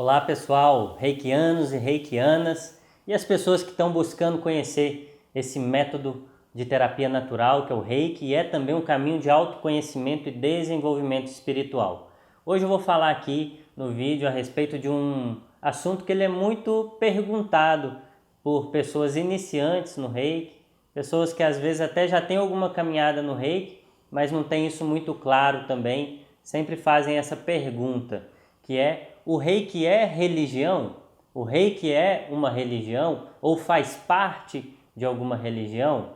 Olá pessoal, reikianos e reikianas e as pessoas que estão buscando conhecer esse método de terapia natural que é o Reiki e é também um caminho de autoconhecimento e desenvolvimento espiritual. Hoje eu vou falar aqui no vídeo a respeito de um assunto que ele é muito perguntado por pessoas iniciantes no Reiki, pessoas que às vezes até já têm alguma caminhada no Reiki, mas não tem isso muito claro também, sempre fazem essa pergunta, que é: o Reiki é religião? O Reiki é uma religião ou faz parte de alguma religião?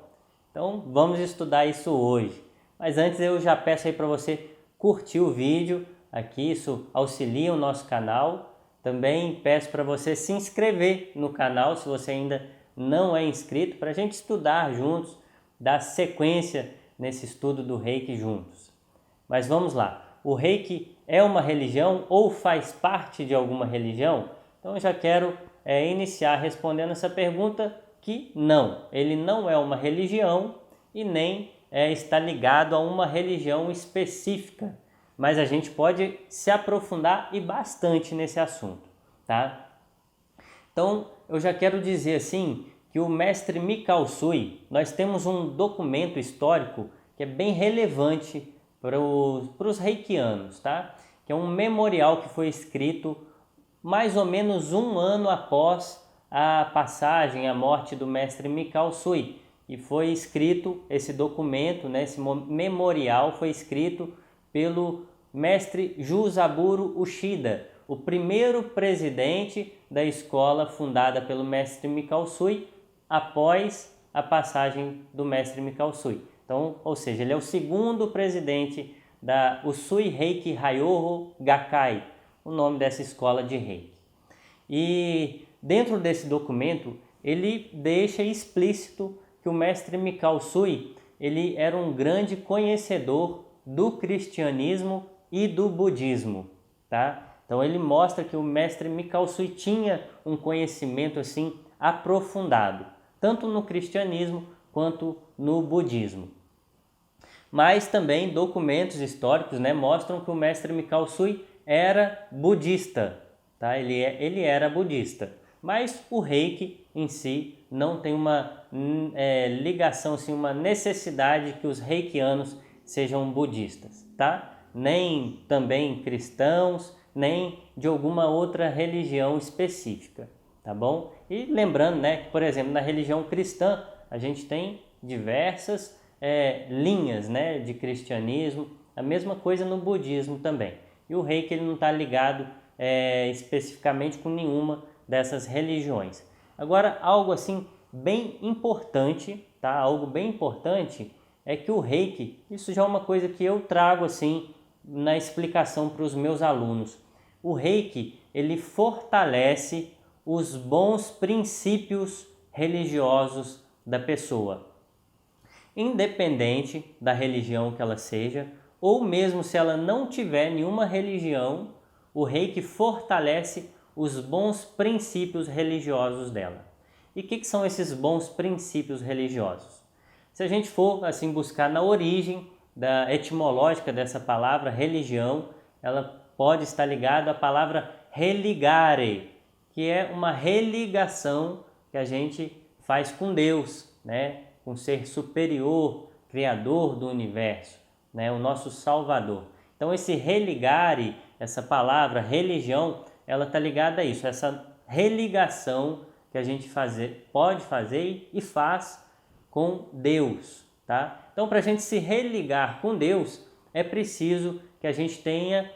Então vamos estudar isso hoje. Mas antes eu já peço aí para você curtir o vídeo aqui, isso auxilia o nosso canal. Também peço para você se inscrever no canal se você ainda não é inscrito, para a gente estudar juntos, dar sequência nesse estudo do Reiki juntos. Mas vamos lá. O Reiki é uma religião ou faz parte de alguma religião? Então eu já quero iniciar respondendo essa pergunta que não, ele não é uma religião e nem está ligado a uma religião específica, mas a gente pode se aprofundar e bastante nesse assunto, tá? Então eu já quero dizer assim que o mestre Mikao Usui, nós temos um documento histórico que é bem relevante para os reikianos, tá? Que é um memorial que foi escrito mais ou menos um ano após a passagem, a morte do mestre Mikao Usui. E foi escrito esse documento, né, esse memorial foi escrito pelo mestre Jusaburo Ushida, o primeiro presidente da escola fundada pelo mestre Mikao Usui após a passagem do mestre Mikao Usui. Então, ou seja, ele é o segundo presidente da Usui Reiki Ryoho Gakkai, o nome dessa escola de Reiki. E dentro desse documento, ele deixa explícito que o mestre Mikao Usui, ele era um grande conhecedor do cristianismo e do budismo, tá? Então ele mostra que o mestre Mikao Usui tinha um conhecimento assim aprofundado, tanto no cristianismo quanto no budismo. Mas também documentos históricos, né, mostram que o mestre Mikao Usui era budista, tá? Ele era budista, mas o Reiki em si não tem uma ligação, assim, uma necessidade que os reikianos sejam budistas, tá? Nem também cristãos, nem de alguma outra religião específica, tá bom? E lembrando, né, que, por exemplo, na religião cristã a gente tem diversas linhas, né, de cristianismo, a mesma coisa no budismo também. E o Reiki ele não está ligado especificamente com nenhuma dessas religiões. Agora, algo assim bem importante, tá? Algo bem importante é que o Reiki, isso já é uma coisa que eu trago assim na explicação para os meus alunos. O Reiki, ele fortalece os bons princípios religiosos da pessoa, independente da religião que ela seja, ou mesmo se ela não tiver nenhuma religião, o Reiki fortalece os bons princípios religiosos dela. E o que são esses bons princípios religiosos? Se a gente for assim buscar na origem etimológica dessa palavra religião, ela pode estar ligada à palavra religare, que é uma religação que a gente faz com Deus, né? Com um ser superior, criador do universo, né? O nosso Salvador. Então esse religare, essa palavra religião, ela está ligada a isso, essa religação que a gente pode fazer e faz com Deus, tá? Então para a gente se religar com Deus, é preciso que a gente tenha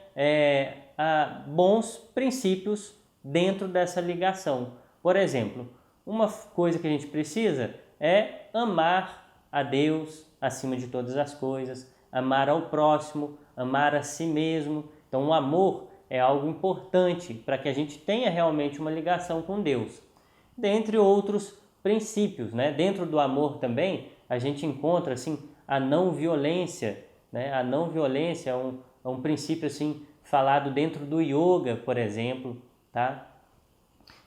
bons princípios dentro dessa ligação. Por exemplo, uma coisa que a gente precisa é amar a Deus acima de todas as coisas, amar ao próximo, amar a si mesmo. Então o amor é algo importante para que a gente tenha realmente uma ligação com Deus. Dentre outros princípios, né? Dentro do amor também a gente encontra assim a não violência, né? A não violência é um princípio assim falado dentro do yoga, por exemplo, tá?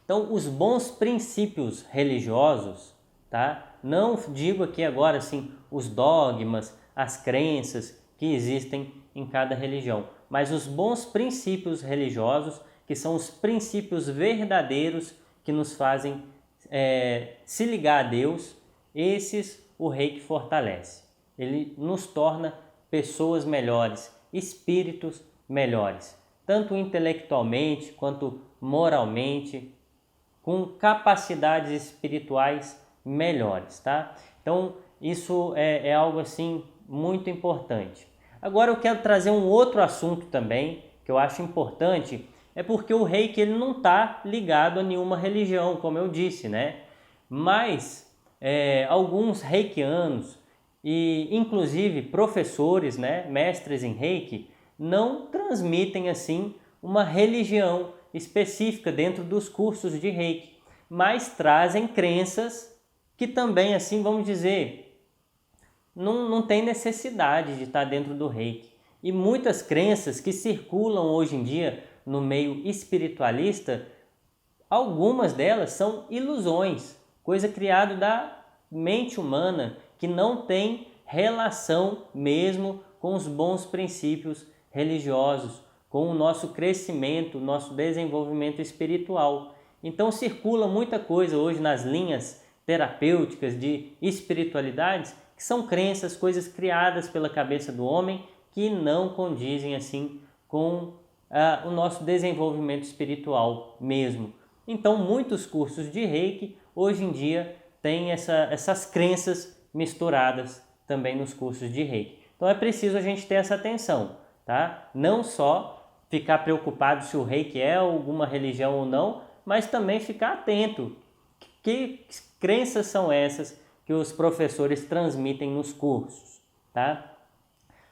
Então os bons princípios religiosos, tá? Não digo aqui agora assim os dogmas, as crenças que existem em cada religião, mas os bons princípios religiosos que são os princípios verdadeiros que nos fazem se ligar a Deus. Esses o Reiki fortalece. Ele nos torna pessoas melhores, espíritos melhores, tanto intelectualmente quanto moralmente, com capacidades espirituais melhores, tá? Então, isso é algo assim muito importante. Agora eu quero trazer um outro assunto também, que eu acho importante, é porque o Reiki ele não está ligado a nenhuma religião, como eu disse, né? Mas alguns reikianos e inclusive professores, né, mestres em Reiki, não transmitem assim uma religião específica dentro dos cursos de Reiki, mas trazem crenças que também, assim, vamos dizer, não tem necessidade de estar dentro do Reiki. E muitas crenças que circulam hoje em dia no meio espiritualista, algumas delas são ilusões, coisa criada da mente humana que não tem relação mesmo com os bons princípios religiosos, com o nosso crescimento, nosso desenvolvimento espiritual. Então circula muita coisa hoje nas linhas terapêuticas de espiritualidades que são crenças, coisas criadas pela cabeça do homem que não condizem assim com o nosso desenvolvimento espiritual mesmo. Então muitos cursos de Reiki hoje em dia têm essas crenças misturadas também nos cursos de Reiki. Então é preciso a gente ter essa atenção, tá? Não só ficar preocupado se o Reiki é alguma religião ou não, mas também ficar atento. Que crenças são essas que os professores transmitem nos cursos, tá?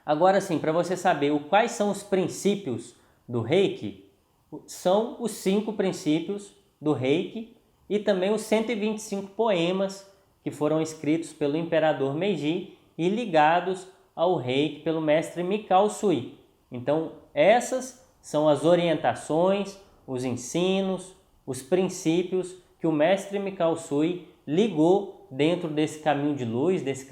Agora sim, para você saber quais são os princípios do Reiki, são os 5 princípios do Reiki e também os 125 poemas que foram escritos pelo imperador Meiji e ligados ao Reiki pelo mestre Mikao Sui. Então, essas são as orientações, os ensinos, os princípios que o mestre Mikao Sui ligou dentro desse caminho de luz, desse